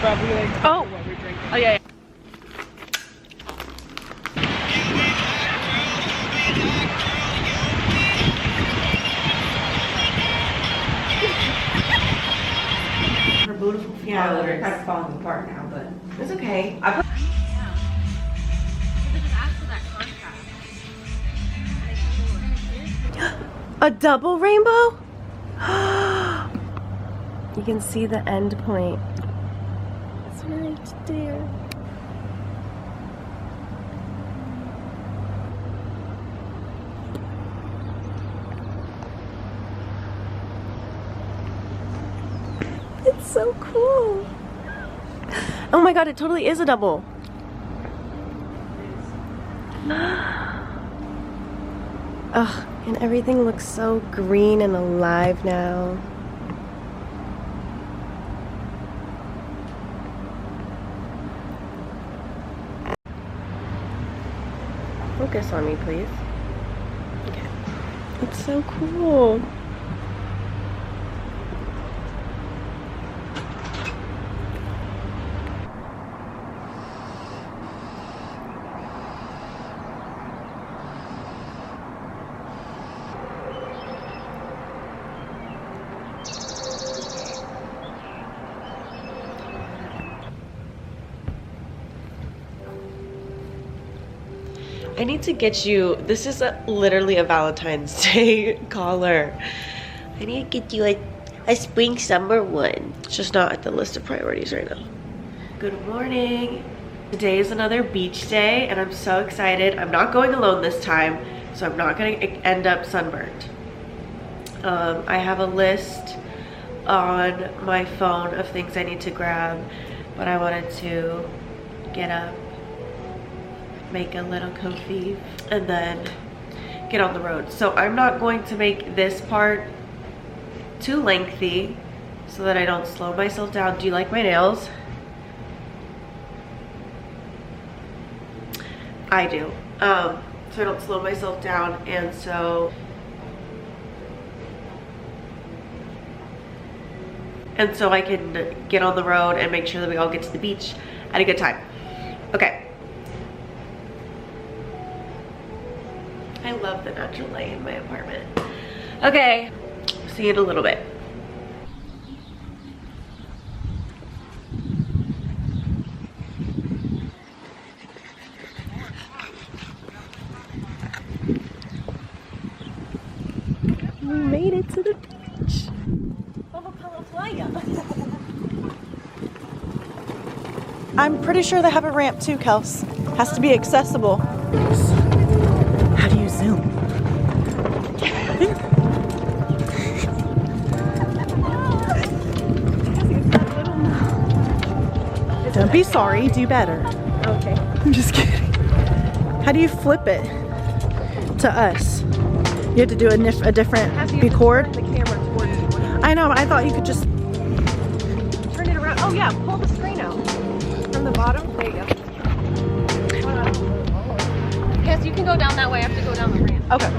probably like Oh. what we're drinking. Oh yeah. Her beautiful fiance. They're kind of falling apart now, but it's okay. I put A double rainbow? You can see the end point. It's right there. It's so cool. Oh my god, it totally is a double. Ugh, and everything looks so green and alive now. Focus on me, please. Okay. It's so cool. I need to get you, this is literally a Valentine's Day collar. I need to get you a spring summer one. It's just not at the list of priorities right now. Good morning. Today is another beach day and I'm so excited. I'm not going alone this time, so I'm not gonna end up sunburned. I have a list on my phone of things I need to grab, but I wanted to get up, make a little coffee, and then get on the road. So I'm not going to make this part too lengthy so that I don't slow myself down. Do you like my nails? I do. So I don't slow myself down, and so I can get on the road and make sure that we all get to the beach at a good time. Okay. I love the natural light in my apartment. Okay, see you in a little bit. We made it to the beach. I'm pretty sure they have a ramp too, Kels. Has to be accessible. How do you zoom? Don't be sorry, do better. Okay. I'm just kidding. How do you flip it to us? You have to do a different record? The camera towards you. I know, I thought you could just... Turn it around. Oh yeah, pull the screen out. From the bottom. There you go. Yes, you can go down that way. I have to go down the ramp. Okay.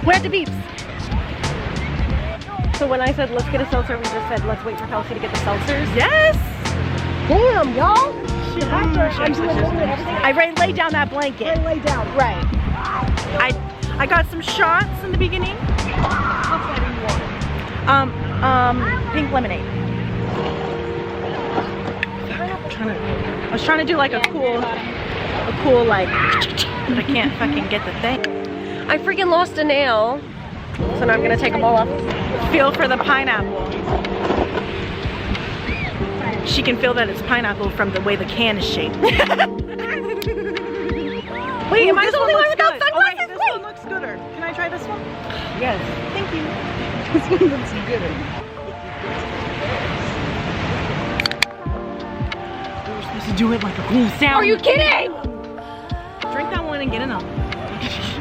We're at the beeps. So when I said let's get a seltzer, we just said let's wait for Kelsey to get the seltzers. Yes! Damn, y'all. I lay down that blanket. Lay down. Right. I got some shots in the beginning. Pink lemonade. I was trying to do like a cool like, but I can't fucking get the thing. I freaking lost a nail. So now I'm gonna take them all off. Feel for the pineapple. she can feel that it's pineapple from the way the can is shaped. Wait, am I the only one without sunglasses? Oh, wait, this one looks gooder. Can I try this one? Yes. Thank you. This one looks gooder. We're supposed to do it like a cool sound. Are you kidding? Drink that one and get another.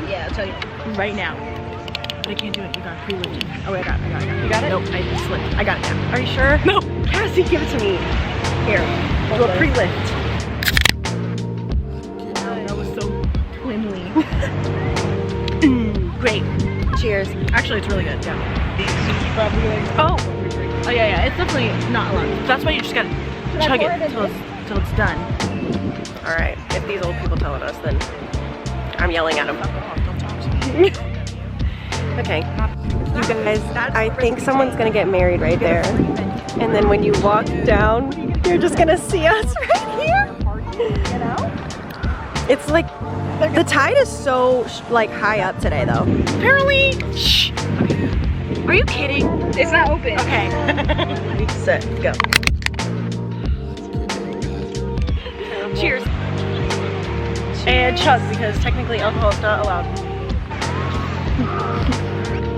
Yeah, I'll tell you. Right now. But I can't do it. You got pre-lifted. Oh, wait, I got it. You got it? Nope, I slipped. I got it now. Are you sure? No. Cassie, give it to me. Here. Do a pre-lift. That was so cleanly. Great. Cheers. Actually, it's really good. Yeah. Oh. Oh yeah. It's definitely not a lot. That's why you just gotta chug it till it's done. All right. If these old people tell us, then I'm yelling at them. Okay. You guys, I think someone's gonna get married right there. And then when you walk down, you're just gonna see us right here. It's like, the tide is so like high up today though. Apparently. Shh. Okay. Are you kidding? It's not open. Okay. Set, go. Cheers. And chug because technically alcohol is not allowed.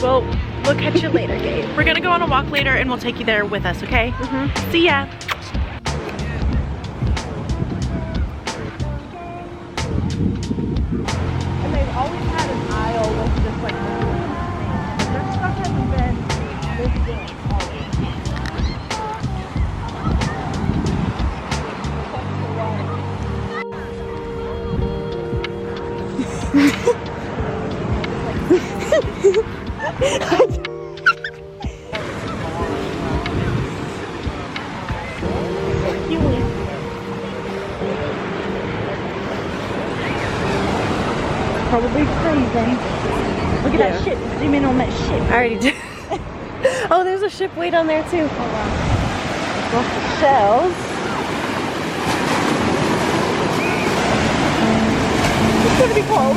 Well, we'll catch you later, Gabe. We're gonna go on a walk later and we'll take you there with us, okay? See ya. And they've always had an aisle with just like their stuff hasn't been this good always. Probably freezing. Look at that ship. Zoom in on that ship. I already did. Oh, there's a ship way down there too. Oh, wow. Lots of shells. It's gonna be cold.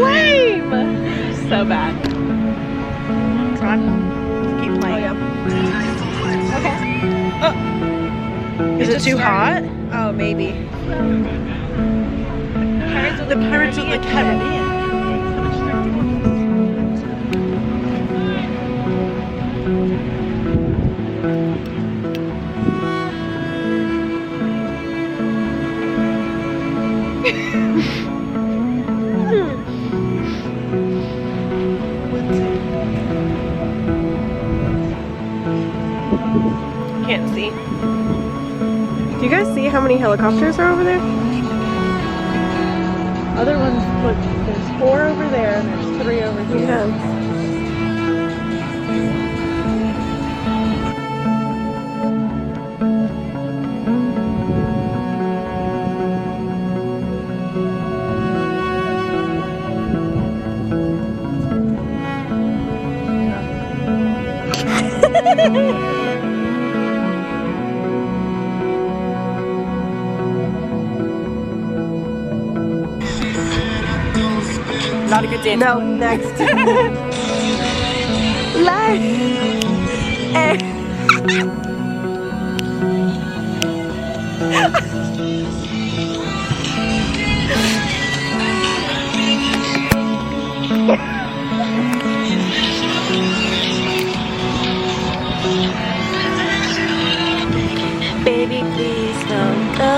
Lame! So bad. It's on. Just keep playing. Oh, yeah. Okay. Is it too hot? Oh, maybe. The Pirates of the Caribbean. Can't see. Do you guys see how many helicopters are over there? Other ones, look, there's 4 over there and there's 3 over here. Yeah. Not a good dance. No, next. Live. Baby, please don't go.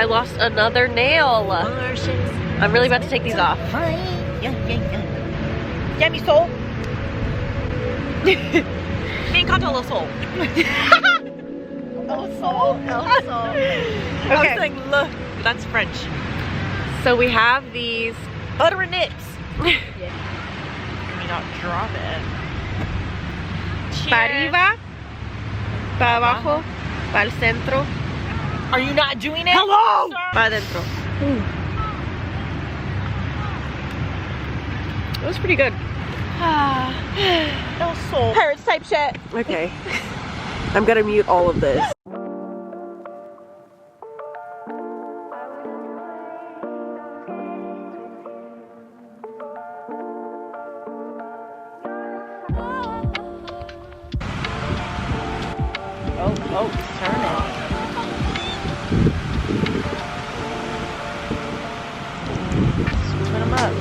I lost another nail. I'm really about to take these off. Yeah, me soul. Me encanta lo soul. El Sol. I was like, look, that's French. So we have these Butter and nips. Yeah. Let me not drop it. para arriba, para abajo, para el centro, Are you not doing it? Hello! para adentro. It was pretty good. No soul. Pirates type shit. Okay. I'm gonna mute all of this. Oh, turn it. Turn them up.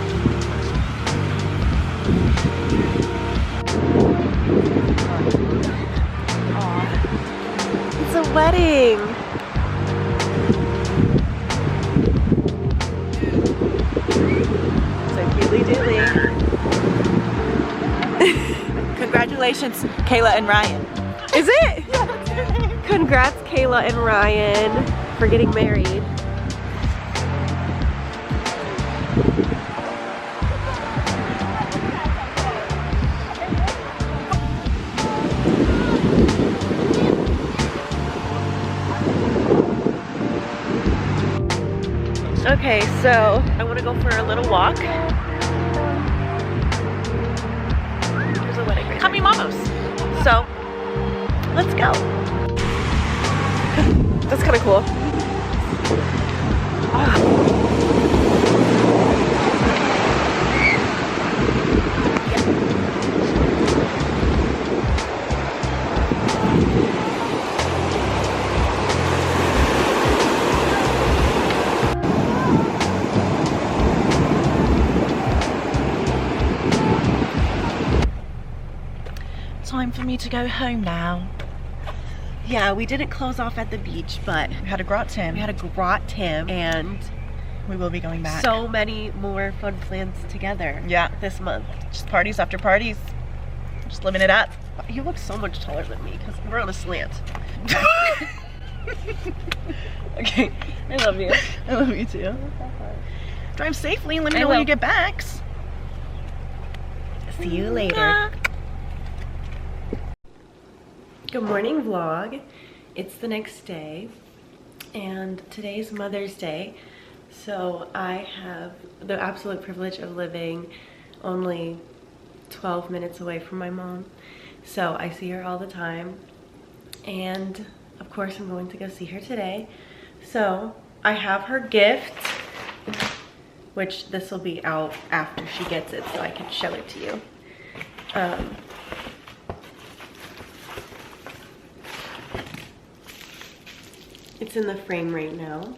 It's a wedding. So Keely Dooley. Congratulations, Kayla and Ryan. Is it? Yeah, that's your name. Congrats, Kayla and Ryan, for getting married. Okay, so I want to go for a little walk. There's a wedding right Kami Mamos. there. So, let's go. That's kind of cool. Time for me to go home now. Yeah, we didn't close off at the beach, but We had a grot Tim. we had a grot Tim and We will be going back. so many more fun plans together. Yeah. This month. Just parties after parties. Just living it up. You look so much taller than me because we're on a slant. Okay. I love you. I love you too. Drive safely and let me I know when will. you get back. See you later. Good morning, vlog. It's the next day and today's Mother's Day. So I have the absolute privilege of living only 12 minutes away from my mom. So I see her all the time. And of course I'm going to go see her today. So I have her gift, which this will be out after she gets it so I can show it to you. It's in the frame right now.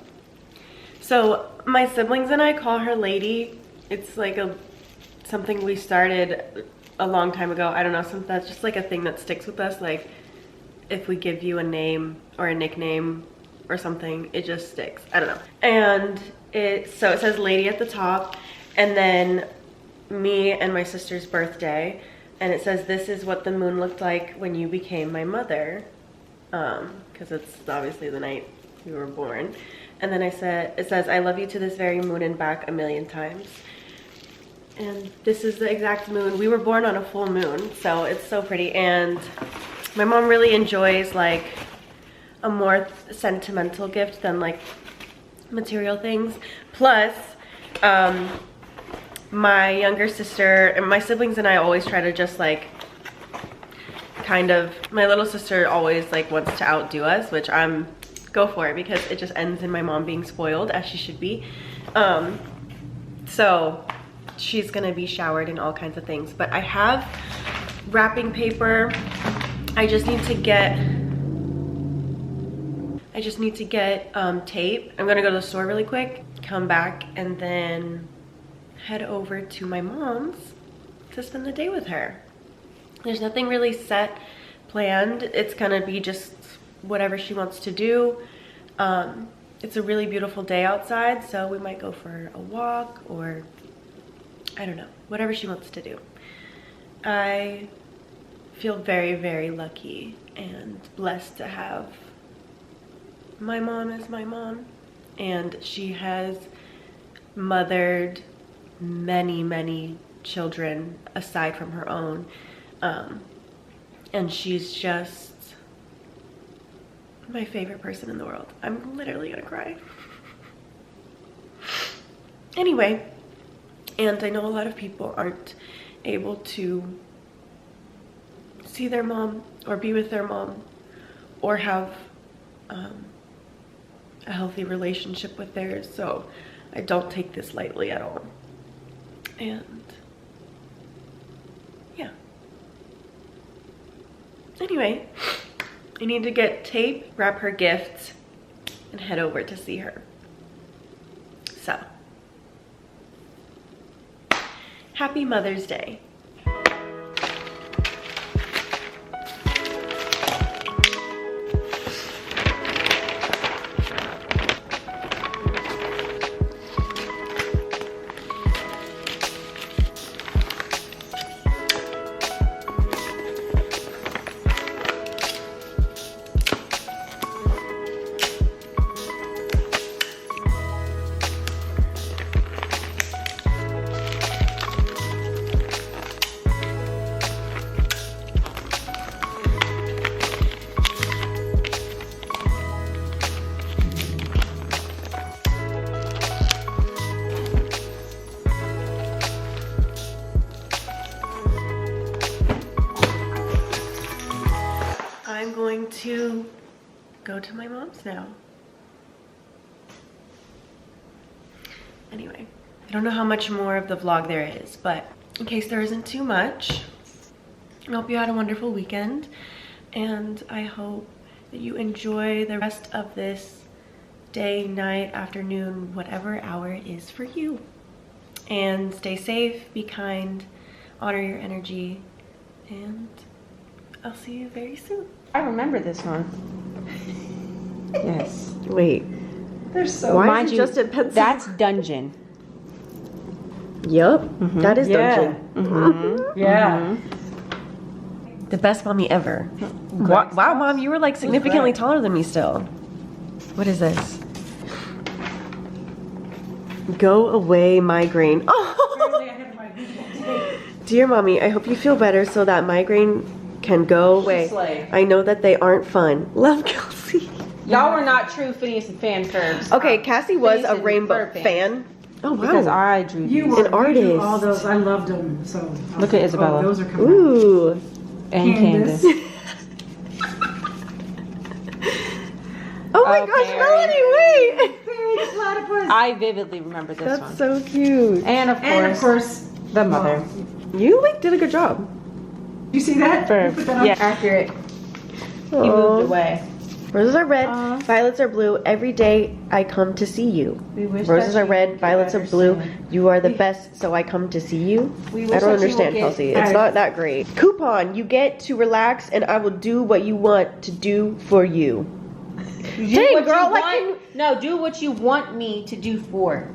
So my siblings and I call her Lady. It's like something we started a long time ago. I don't know, that's just like a thing that sticks with us. Like if we give you a name or a nickname or something, it just sticks. I don't know. And so it says Lady at the top, and then me and my sister's birthday, and it says this is what the moon looked like when you became my mother, because it's obviously the night we were born. And then it says I love you to this very moon and back 1,000,000 times. And this is the exact moon. We were born on a full moon, so it's so pretty. And my mom really enjoys like a more sentimental gift than like material things. Plus, my younger sister and my siblings and I always try to just like my little sister always like wants to outdo us, which I'm go for it because it just ends in my mom being spoiled, as she should be. So she's gonna be showered and all kinds of things. But I have wrapping paper. I just need to get tape. I'm gonna go to the store really quick, come back, and then head over to my mom's to spend the day with her. There's nothing really set, planned. It's gonna be just whatever she wants to do. It's a really beautiful day outside, so we might go for a walk, or I don't know, whatever she wants to do. I feel very, very lucky and blessed to have my mom as my mom, and she has mothered many, many children aside from her own, and she's just my favorite person in the world. I'm literally gonna cry. Anyway, and I know a lot of people aren't able to see their mom or be with their mom or have a healthy relationship with theirs, so I don't take this lightly at all. And yeah. Anyway, I need to get tape, wrap her gifts, and head over to see her. So, happy Mother's Day. I'm going to go to my mom's now. Anyway, I don't know how much more of the vlog there is, but in case there isn't too much, I hope you had a wonderful weekend, and I hope that you enjoy the rest of this day, night, afternoon, whatever hour it is for you. And stay safe, be kind, honor your energy, and I'll see you very soon. I remember this one. Yes. Wait, They're so why mind is it you, just in pencil? that's Dungeon. Yup, that is Dungeon. Yeah. The best mommy ever. Wow, Mom, you were like significantly taller than me still. What is this? Go away, migraine. Oh! Dear Mommy, I hope you feel better so that migraine can go away. I know that they aren't fun. Love, Kelsey. Y'all were not true Phineas and Fan curves. Okay, Cassie was Phineas a and rainbow Ferb fan. Oh, wow. Because I drew these. You were An artist. You drew all those. I loved them. So Look at Isabella. Oh, those are coming out. Ooh. and Candace. Oh my Oh, gosh, Perry. Melanie, wait! Perry Platypus. I vividly remember this one. That's so cute. And of course, the mother. You like did a good job. You see that? Ferb. You put that on? Yeah, accurate. He Aw. moved away. Roses are red, Aw. violets are blue. Every day I come to see you. We wish Roses that are you red, would violets get are blue. better soon. You are the best, so I come to see you. We I wish don't that you would understand, get Kelsey. It's better. not that great. Coupon, you get to relax and I will do what you want to do for you. Do Dang, what girl, you like want, no, do what you want me to do for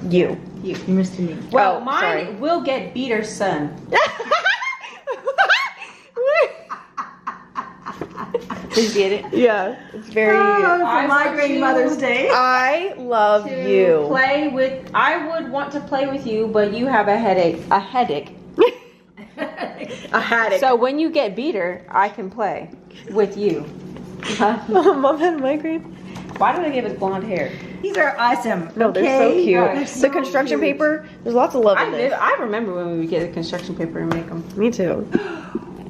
You. you. You missed me. Well, Oh, mine sorry. will get Beater's son. Did you get it? Yeah, it's very. I For migraine want Mother's you Day. I love To you. play with. I would want to play with you, but you have a headache. A headache. I had it. So when you get Beater, I can play with you. Mom had a migraine. Why did I give it blonde hair? These are awesome. No, they're so okay? cute. They're The so construction cute. paper, there's lots of love in this. I remember when we would get the construction paper and make them. Me too.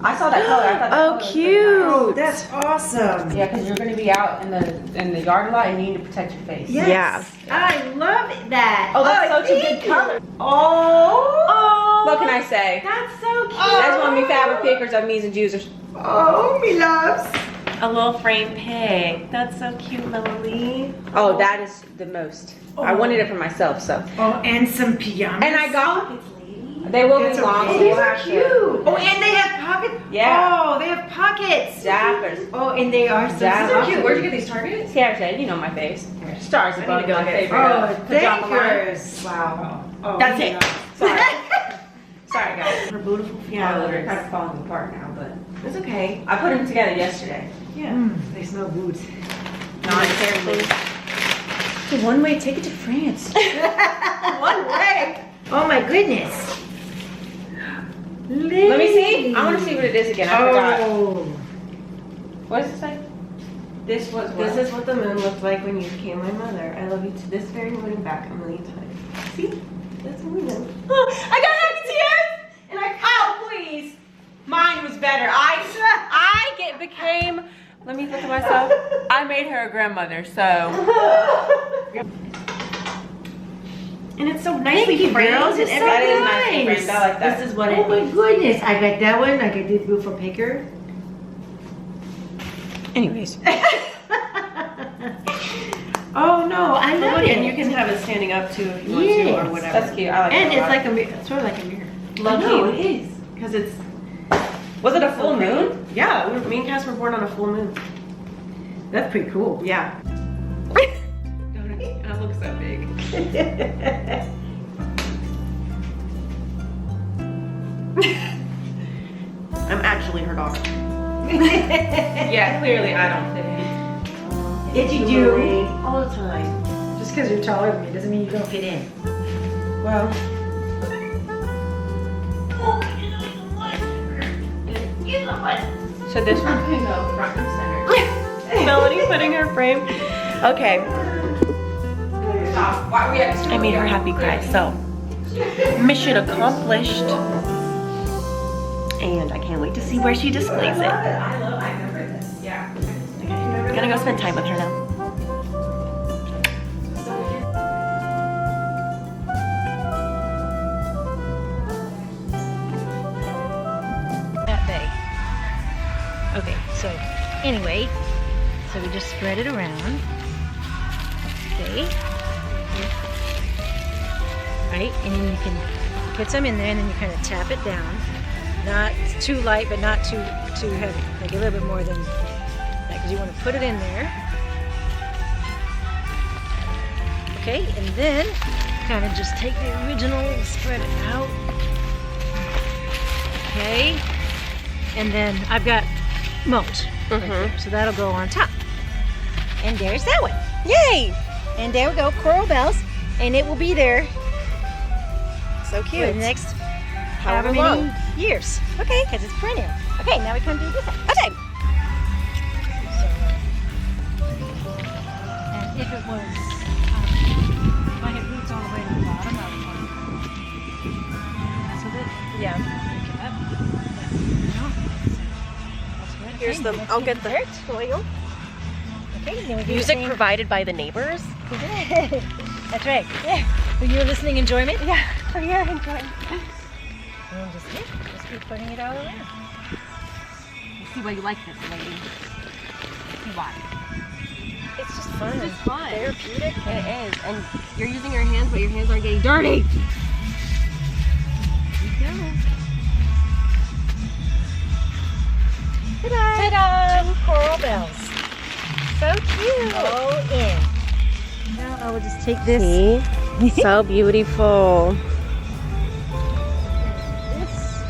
I saw that color. I thought that color Oh, was pretty nice. Oh, cute. that's awesome. Yeah, because you're going to be out in the yard a lot and you need to protect your face. Yes. I love that. Oh, that's such a good color. Oh. What can I say? That's so cute. That's one of my favorite pictures of me's and Jews. Oh, me loves. A little frame pig. That's so cute, Melanie. Oh, that is the most. I wanted it for myself, so. Oh, and some pajamas. And I got. They will That's be long. okay. So These we'll are have to- cute. Oh, and they have pockets. Yeah. Oh, they have pockets. Zappers. Oh, and they are so Zappers. cute. Where'd you get these Targets? Sarah, you know my face. Stars above my favorite. Oh, pajama line. thank you. Wow. Oh, That's yeah. it. Sorry. Sorry, guys. Her beautiful Yeah, they're flowers. kind of falling apart now, but it's okay. I put them together yesterday. Yeah. They smell good. Not carefully. It's a one-way ticket to France. One way. Oh my goodness. Let me see. I want to see what it is again. I forgot. Oh. What does it say? This was what? This is what the moon looked like when you became my mother. I love you to this very moon and back a million times. See? That's a moon. I got happy tears! And oh, please. Mine was better. Became, let me look at myself. I made her a grandmother, so. And it's so nicely framed. girls. It's That so is nice. nicely framed. I like that. This is what it is. Oh my goodness. I got that one. I got this beautiful picker. Anyways. Oh no, I love it. And you can have it standing up too if you want to Yes. or whatever. That's cute. I like And it a it's lot. like a mirror, sort of like a mirror. Lucky. No, it is. Because it's, Was it a full moon? Yeah, me and Cass were born on a full moon. that's pretty cool. Yeah. I look so big. I'm actually her daughter. Yeah, clearly I don't fit in. Did you do? All the time. Just because you're taller than me doesn't mean you don't fit in. Well, So this one can go front and center. Melanie putting her frame. Okay, Stop. Why are we at I made her happy cry, so mission accomplished. And I can't wait to see where she displays it. I remember this. Yeah. Okay, gonna go spend time with her now. That bay. Okay, so anyway, so we just spread it around. Okay. Right, and then you can put some in there and then you kind of tap it down. Not too light, but not too heavy. Like a little bit more than that because you want to put it in there. Okay, and then kind of just take the original and spread it out. Okay, and then I've got mulch right there, so that'll go on top. And there's that one. Yay! And there we go, coral bells, and it will be there So for cute. the next However however many long. years. Okay, because it's perennial. Okay, now we come to this side. Okay. And if it was, if I had roots all the way to the bottom, I would want to. So that, Yeah. pick it up. But, you know, so that's good. Here's Okay, the. let's I'll get get the dirt, soil. Okay, then we do the music same- provided by the neighbors. That's right. Yeah. For your listening enjoyment. Yeah, for your enjoyment. And just keep putting it all around. See why you like this, lady. See why. It's just fun. It's just fun. Therapeutic. It is. And you're using your hands, but your hands aren't getting dirty. Ta-da! Two coral bells. So cute. All in. Now I will just take this. See? So beautiful. This.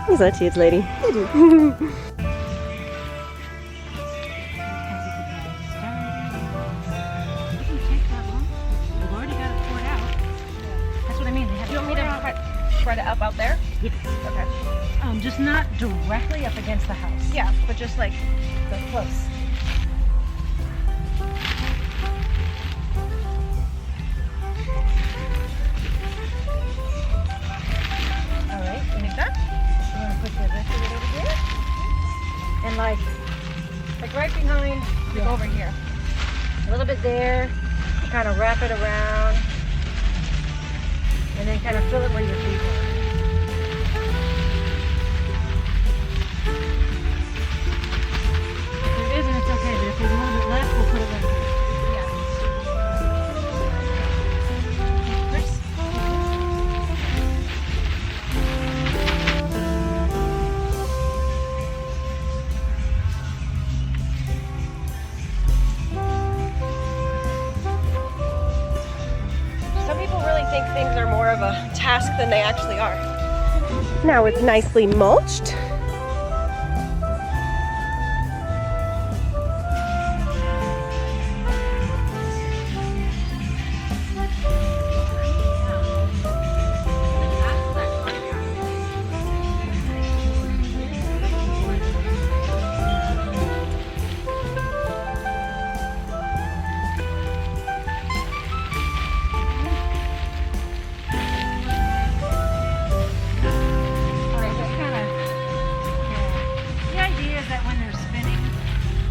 Is that cute, lady? That's what I mean. They have Do you want me to spread it up out there? Yes. Okay. Just not directly up against the house. Yeah, but just like But close. like right behind, like over here. A little bit there, kind of wrap it around, and then kind of fill it where your feet are. If there isn't, it's okay, but if there's a little bit left, we'll put it in. Some people really think things are more of a task than they actually are. Now it's nicely mulched.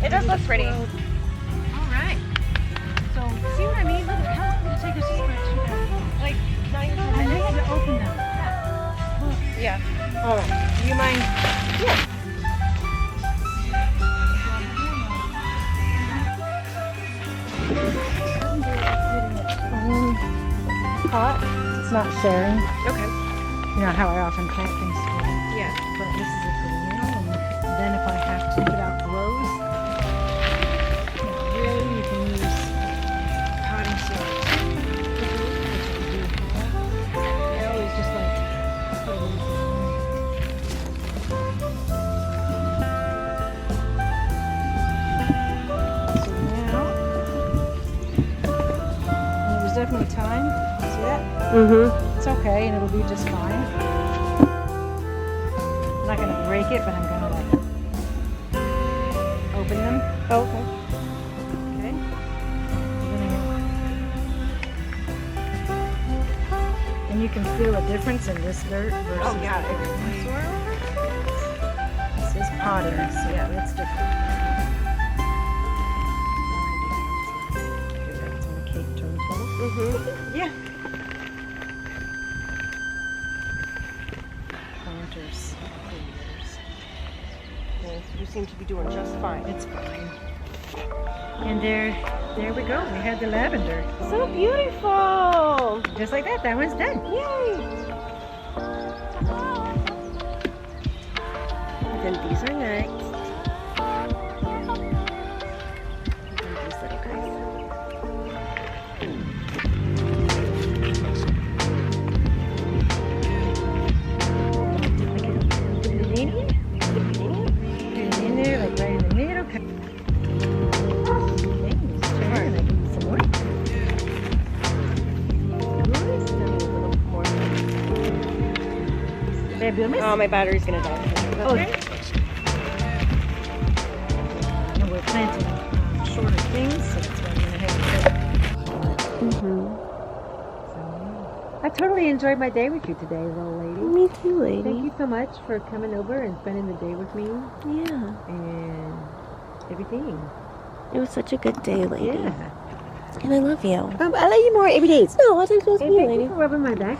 It does look pretty. All right. So, see what I mean? Look at how long did it take us to spread two down? Like, not even And they had to open them. Yeah. All right. Do you mind? Yeah. Pot. It's not sharing. Okay. You know how I often plant things together. Yeah. But this is a perennial, and then if I have to put out grows, really you can use potting soil. I always just like put a little bit. So now, there's definitely time. See that? Mm-hmm. It's okay, and it'll be just fine. I'm not gonna break it, but I'm gonna like open them. Oh, okay. Okay. And you can feel a difference in this dirt versus Oh, yeah. the other soil. This is potting, so yeah, it's different. Do that to the cake turtle. Mm-hmm. Yeah. Planters. You seem to be doing just fine. It's fine. And there we go. We had the lavender. So beautiful. Just like that. That one's done. Yay. And then these are next. And these little guys. Put it in here. Put it in there, like right in the middle. Okay, just turn and I give you some more. Good. Tell me a little more. Baby, miss. Oh, my battery's gonna die. Okay. And we're planting shorter things, so that's why I'm gonna have to. Mm-hmm. I totally enjoyed my day with you today, little lady. Me too, lady. Thank you so much for coming over and spending the day with me Yeah. and everything. It was such a good day, lady. Yeah. And I love you. I love you more every day. No, I think it was Hey, you, thank lady. you for rubbing my back.